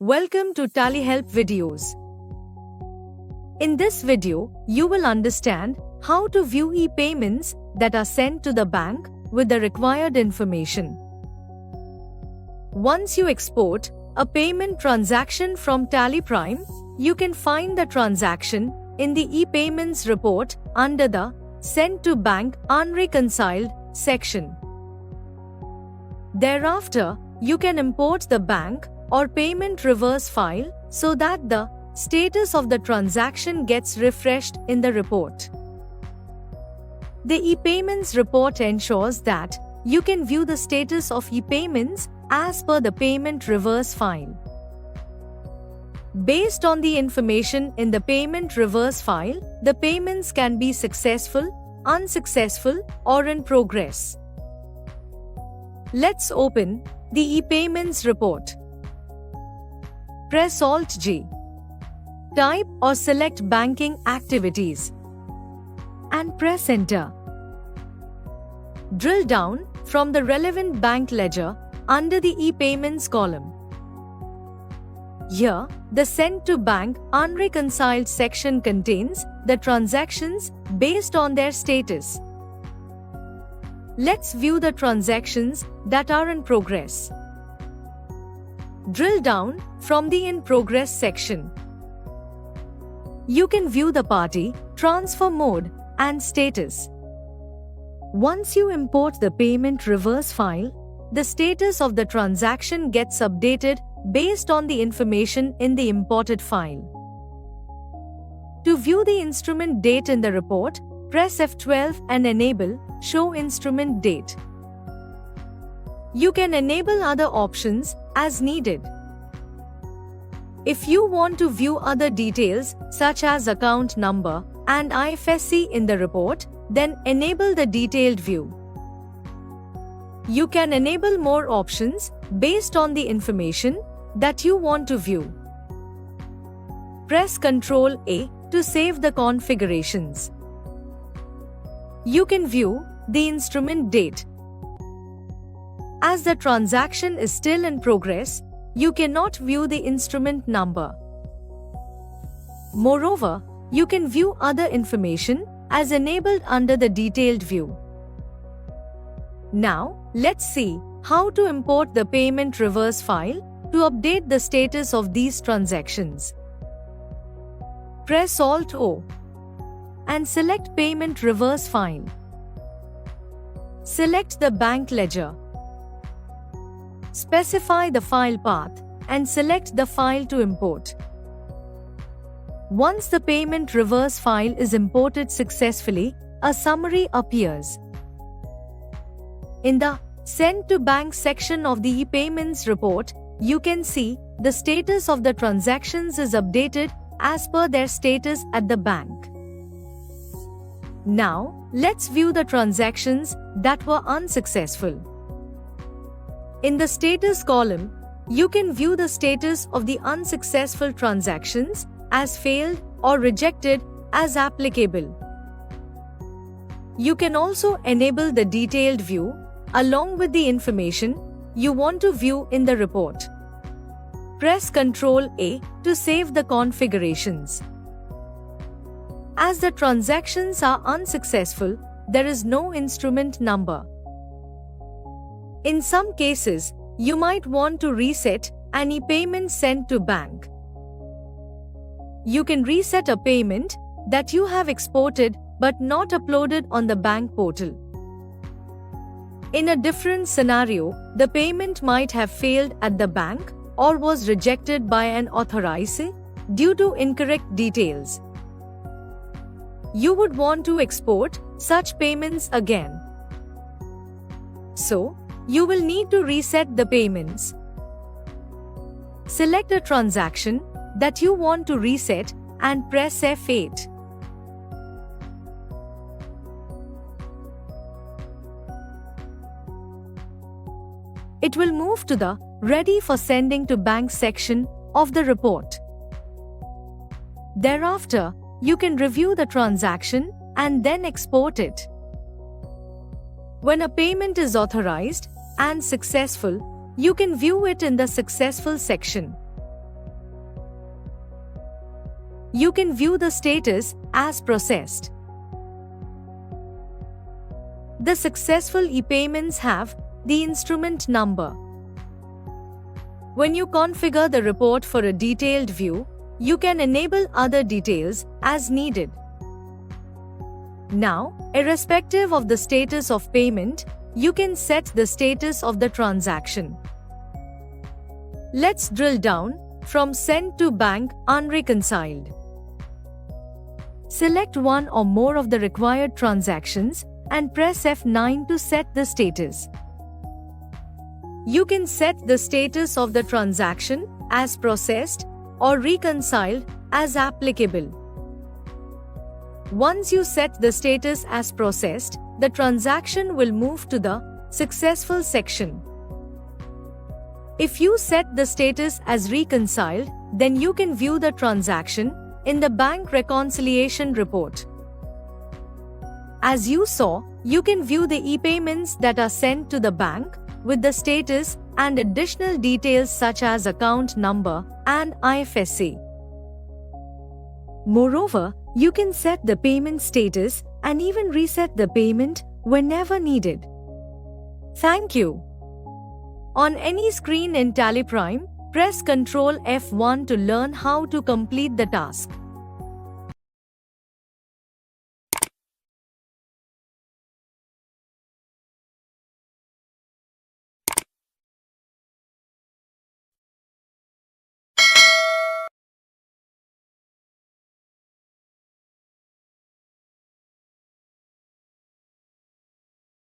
Welcome to TallyHelp videos. In this video, you will understand how to view e-payments that are sent to the bank with the required information. Once you export a payment transaction from TallyPrime, you can find the transaction in the e-payments report under the Sent to Bank Unreconciled section. Thereafter, you can import the bank or payment reverse file so that the status of the transaction gets refreshed in the report. The e-payments report ensures that you can view the status of e-payments as per the payment reverse file. Based on the information in the payment reverse file, the payments can be successful, unsuccessful, or in progress. Let's open the e-payments report. Press Alt-G. Type or select banking activities and press Enter. Drill down from the relevant bank ledger under the e-payments column. Here, the Sent to Bank Unreconciled section contains the transactions based on their status. Let's view the transactions that are in progress. Drill down from the In Progress section. You can view the party, transfer mode, and status. Once you import the payment reverse file, the status of the transaction gets updated based on the information in the imported file. To view the instrument date in the report, press F12 and enable Show Instrument Date. You can enable other options as needed. If you want to view other details such as account number and IFSC in the report, then enable the detailed view. You can enable more options based on the information that you want to view. Press Ctrl A to save the configurations. You can view the instrument date. As the transaction is still in progress, you cannot view the instrument number. Moreover, you can view other information as enabled under the detailed view. Now, let's see how to import the payment reverse file to update the status of these transactions. Press Alt-O and select Payment Reverse File. Select the bank ledger. Specify the file path and select the file to import. Once the payment reverse file is imported successfully, a summary appears. In the Sent to Bank section of the e-payments report, you can see the status of the transactions is updated as per their status at the bank. Now, let's view the transactions that were unsuccessful. In the status column, you can view the status of the unsuccessful transactions as failed or rejected as applicable. You can also enable the detailed view along with the information you want to view in the report. Press Ctrl A to save the configurations. As the transactions are unsuccessful, there is no instrument number. In some cases, you might want to reset an e-payment sent to bank. You can reset a payment that you have exported but not uploaded on the bank portal. In a different scenario, the payment might have failed at the bank or was rejected by an authorizee due to incorrect details. You would want to export such payments again. So, you will need to reset the payments. Select a transaction that you want to reset and press F8. It will move to the Ready for Sending to Bank section of the report. Thereafter, you can review the transaction and then export it. When a payment is authorized and successful, you can view it in the Successful section. you can view the status as processed. The successful e-payments have the instrument number. When you configure the report for a detailed view, you can enable other details as needed. Now, irrespective of the status of payment, you can set the status of the transaction. Let's drill down from sent to bank unreconciled. Select one or more of the required transactions and press F9 to set the status. You can set the status of the transaction as processed or reconciled as applicable. Once you set the status as processed, the transaction will move to the successful section. If you set the status as reconciled, then you can view the transaction in the bank reconciliation report. As you saw, you can view the e-payments that are sent to the bank with the status and additional details such as account number and IFSC. Moreover, you can set the payment status and even reset the payment whenever needed. Thank you. On any screen in TallyPrime, press Ctrl F1 to learn how to complete the task.